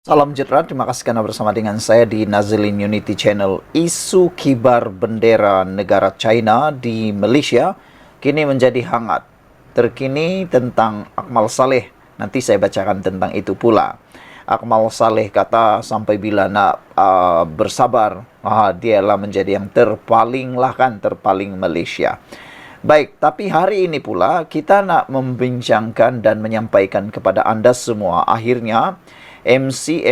Salam sejahtera, terima kasih karena bersama dengan saya di Nazilin Unity Channel. Isu kibar bendera negara China di Malaysia kini menjadi hangat. Terkini tentang Akmal Saleh, nanti saya bacakan tentang itu pula. Akmal Saleh kata sampai bila nak bersabar, dialah menjadi yang terpaling Malaysia. Baik, tapi hari ini pula kita nak membincangkan dan menyampaikan kepada anda semua, akhirnya MC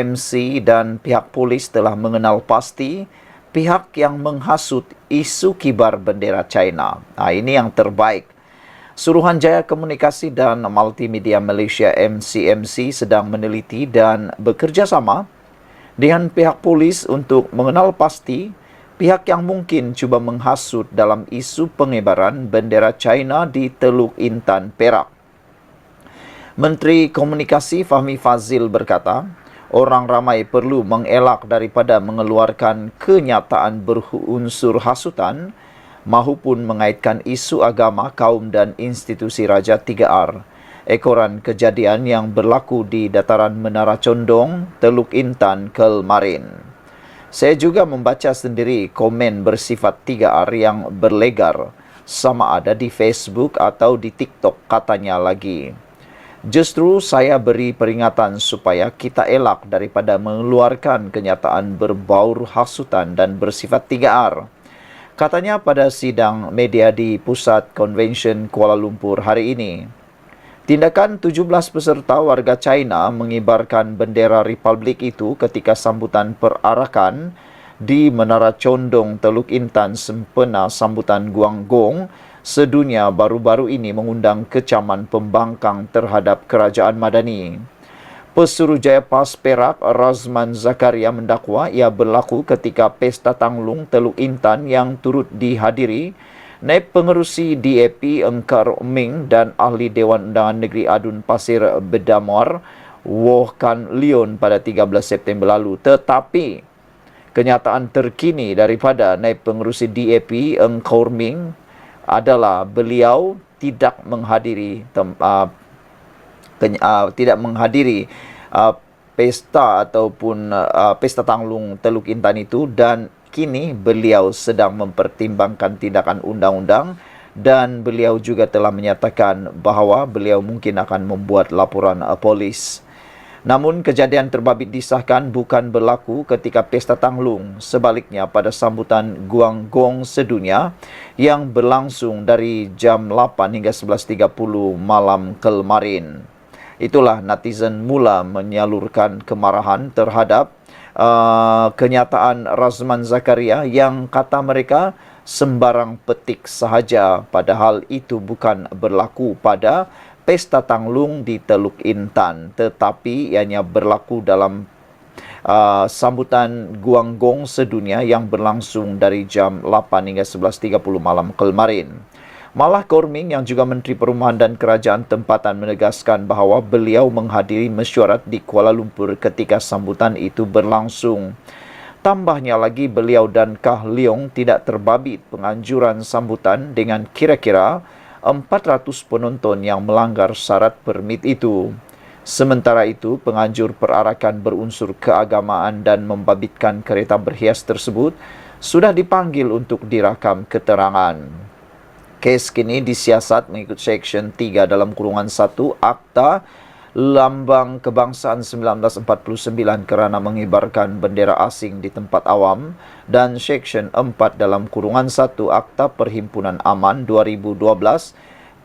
dan pihak polis telah mengenal pasti pihak yang menghasut isu kibar bendera China. Ini yang terbaik. Suruhanjaya Komunikasi dan Multimedia Malaysia MCMC sedang meneliti dan bekerjasama dengan pihak polis untuk mengenal pasti pihak yang mungkin cuba menghasut dalam isu pengibaran bendera China di Teluk Intan, Perak. Menteri Komunikasi Fahmi Fazil berkata, orang ramai perlu mengelak daripada mengeluarkan kenyataan berunsur hasutan maupun mengaitkan isu agama, kaum dan institusi Raja 3R. Ekoran kejadian yang berlaku di dataran Menara Condong, Teluk Intan, Kelmarin. Saya juga membaca sendiri komen bersifat 3R yang berlegar, sama ada di Facebook atau di TikTok katanya lagi. Justru saya beri peringatan supaya kita elak daripada mengeluarkan kenyataan berbaur hasutan dan bersifat 3R. Katanya pada sidang media di Pusat Konvensyen Kuala Lumpur hari ini. Tindakan 17 peserta warga China mengibarkan bendera Republik itu ketika sambutan perarakan di Menara Condong, Teluk Intan sempena sambutan Guanggong sedunia baru-baru ini mengundang kecaman pembangkang terhadap kerajaan Madani. Pesuruhjaya PAS Perak Razman Zakaria mendakwa ia berlaku ketika Pesta Tanglung Teluk Intan yang turut dihadiri Naib Pengerusi DAP Engkar Ming dan Ahli Dewan Undangan Negeri Adun Pasir Bedamar Woh Kan Leon pada 13 September lalu. Tetapi kenyataan terkini daripada Naib Pengerusi DAP Engkar Ming adalah beliau tidak menghadiri pesta ataupun pesta Tanglung Teluk Intan itu, dan kini beliau sedang mempertimbangkan tindakan undang-undang dan beliau juga telah menyatakan bahawa beliau mungkin akan membuat laporan polis. Namun kejadian terbabit disahkan bukan berlaku ketika Pesta Tanglung. Sebaliknya pada sambutan Guanggong sedunia yang berlangsung dari jam 8 hingga 11.30 malam kemarin. Itulah netizen mula menyalurkan kemarahan terhadap kenyataan Razman Zakaria yang kata mereka sembarang petik sahaja, padahal itu bukan berlaku pada Pesta Tanglung di Teluk Intan, tetapi ianya berlaku dalam sambutan Guanggong sedunia yang berlangsung dari jam 8 hingga 11.30 malam kemarin. Malah Korming yang juga Menteri Perumahan dan Kerajaan Tempatan menegaskan bahawa beliau menghadiri mesyuarat di Kuala Lumpur ketika sambutan itu berlangsung. Tambahnya lagi beliau dan Kah Leong tidak terbabit penganjuran sambutan dengan kira-kira 400 penonton yang melanggar syarat permit itu. Sementara itu, penganjur perarakan berunsur keagamaan dan membabitkan kereta berhias tersebut sudah dipanggil untuk dirakam keterangan. Kes kini disiasat mengikut Seksyen 3 dalam kurungan 1 Akta Lambang Kebangsaan 1949 kerana mengibarkan bendera asing di tempat awam dan Seksyen 4 dalam kurungan 1 Akta Perhimpunan Aman 2012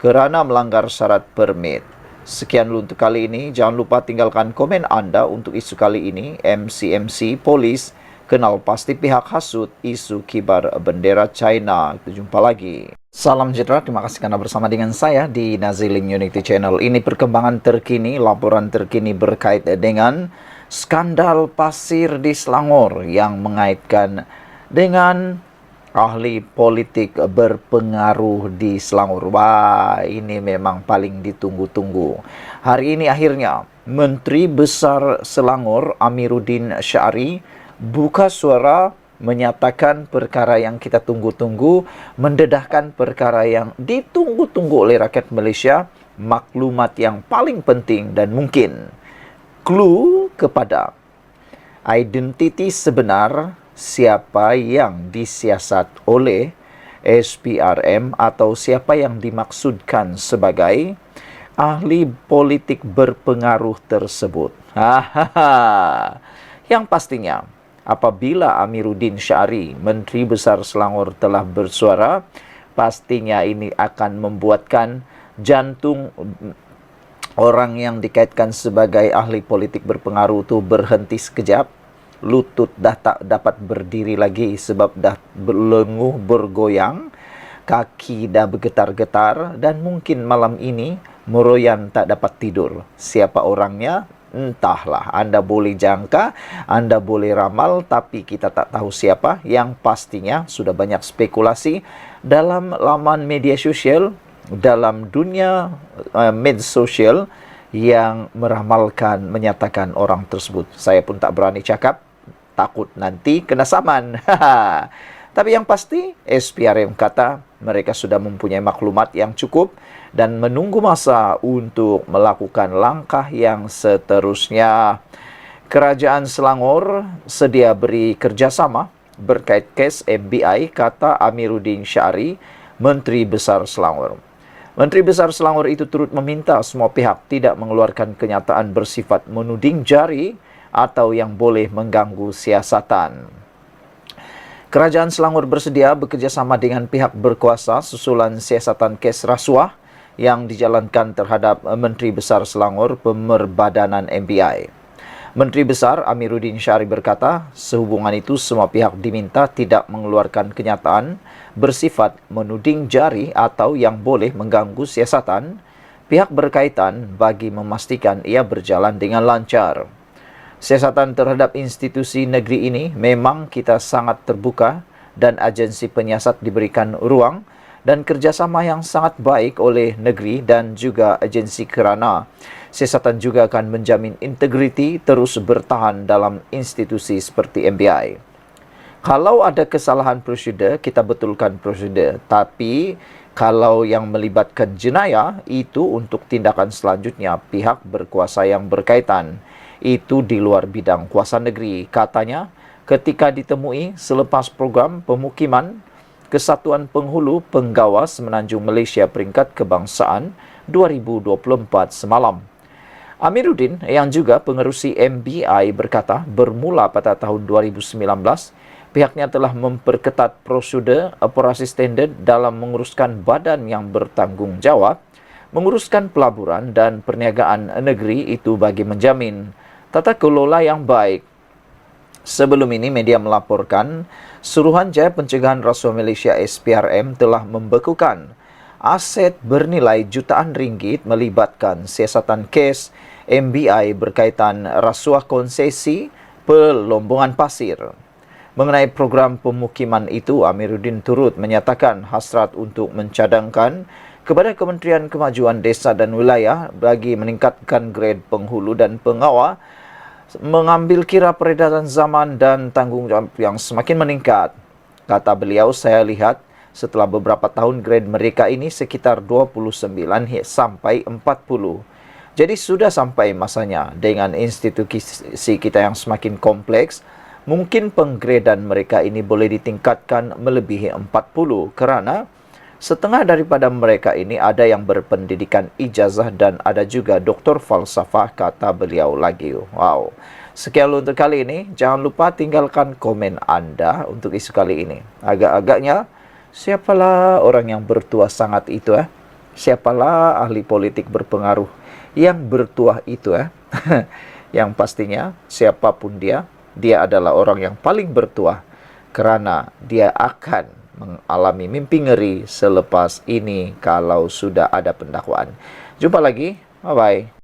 kerana melanggar syarat permit. Sekian dulu untuk kali ini. Jangan lupa tinggalkan komen anda untuk isu kali ini. MCMC Polis kenal pasti pihak hasut isu kibar bendera China. Kita jumpa lagi. Salam sejahtera, terima kasih karena bersama dengan saya di Nazilin Unity Channel. Ini perkembangan terkini, laporan terkini berkait dengan skandal pasir di Selangor yang mengaitkan dengan ahli politik berpengaruh di Selangor. Wah, ini memang paling ditunggu-tunggu. Hari ini akhirnya Menteri Besar Selangor Amiruddin Syari buka suara menyatakan perkara yang kita tunggu-tunggu, mendedahkan perkara yang ditunggu-tunggu oleh rakyat Malaysia, maklumat yang paling penting dan mungkin clue kepada identiti sebenar siapa yang disiasat oleh SPRM atau siapa yang dimaksudkan sebagai ahli politik berpengaruh tersebut. Hahaha. Yang pastinya, apabila Amiruddin Syari, Menteri Besar Selangor telah bersuara, pastinya ini akan membuatkan jantung orang yang dikaitkan sebagai ahli politik berpengaruh itu berhenti sekejap. Lutut dah tak dapat berdiri lagi sebab dah berlenguh bergoyang, kaki dah bergetar-getar, dan mungkin malam ini meroyan tak dapat tidur. Siapa orangnya? Entahlah. Anda boleh jangka, Anda boleh ramal, tapi kita tak tahu siapa. Yang pastinya sudah banyak spekulasi dalam laman media sosial, dalam dunia media sosial yang meramalkan, menyatakan orang tersebut. Saya pun tak berani cakap, takut nanti kena saman. Tapi yang pasti, SPRM kata mereka sudah mempunyai maklumat yang cukup dan menunggu masa untuk melakukan langkah yang seterusnya. Kerajaan Selangor sedia beri kerjasama berkait kes MBI, kata Amiruddin Syari, Menteri Besar Selangor. Menteri Besar Selangor itu turut meminta semua pihak tidak mengeluarkan kenyataan bersifat menuding jari atau yang boleh mengganggu siasatan. Kerajaan Selangor bersedia bekerjasama dengan pihak berkuasa susulan siasatan kes rasuah yang dijalankan terhadap Menteri Besar Selangor Pemerbadanan MBI. Menteri Besar Amiruddin Syari berkata, sehubungan itu semua pihak diminta tidak mengeluarkan kenyataan bersifat menuding jari atau yang boleh mengganggu siasatan pihak berkaitan bagi memastikan ia berjalan dengan lancar. Siasatan terhadap institusi negeri ini memang kita sangat terbuka dan agensi penyiasat diberikan ruang dan kerjasama yang sangat baik oleh negeri dan juga agensi kerana siasatan juga akan menjamin integriti terus bertahan dalam institusi seperti MBI. Kalau ada kesalahan prosedur, kita betulkan prosedur. Tapi kalau yang melibatkan jenayah, itu untuk tindakan selanjutnya pihak berkuasa yang berkaitan. Itu di luar bidang kuasa negeri. Katanya, ketika ditemui selepas program pemukiman Kesatuan Penghulu Penggawas Semenanjung Malaysia Peringkat Kebangsaan 2024 semalam. Amiruddin yang juga pengerusi MBI berkata, bermula pada tahun 2019, pihaknya telah memperketat prosedur operasi standard dalam menguruskan badan yang bertanggung jawab, menguruskan pelaburan dan perniagaan negeri itu bagi menjamin tata kelola yang baik. Sebelum ini, media melaporkan Suruhanjaya Pencegahan Rasuah Malaysia SPRM telah membekukan aset bernilai jutaan ringgit melibatkan siasatan kes MBI berkaitan rasuah konsesi Pelombongan Pasir. Mengenai program pemukiman itu, Amiruddin turut menyatakan hasrat untuk mencadangkan kepada Kementerian Kemajuan Desa dan Wilayah bagi meningkatkan grade penghulu dan pengawal, mengambil kira peredaran zaman dan tanggungjawab yang semakin meningkat. Kata beliau, saya lihat setelah beberapa tahun grade mereka ini sekitar 29 sampai 40. Jadi sudah sampai masanya dengan institusi kita yang semakin kompleks, mungkin penggradean mereka ini boleh ditingkatkan melebihi 40 kerana setengah daripada mereka ini ada yang berpendidikan ijazah dan ada juga doktor falsafah, kata beliau lagi. Wow. Sekian untuk kali ini. Jangan lupa tinggalkan komen anda untuk isu kali ini. Agak-agaknya, siapalah orang yang bertuah sangat itu? Siapalah ahli politik berpengaruh yang bertuah itu? Yang pastinya, siapapun dia adalah orang yang paling bertuah kerana dia akan mengalami mimpi ngeri selepas ini kalau sudah ada pendakwaan. Jumpa lagi. Bye-bye.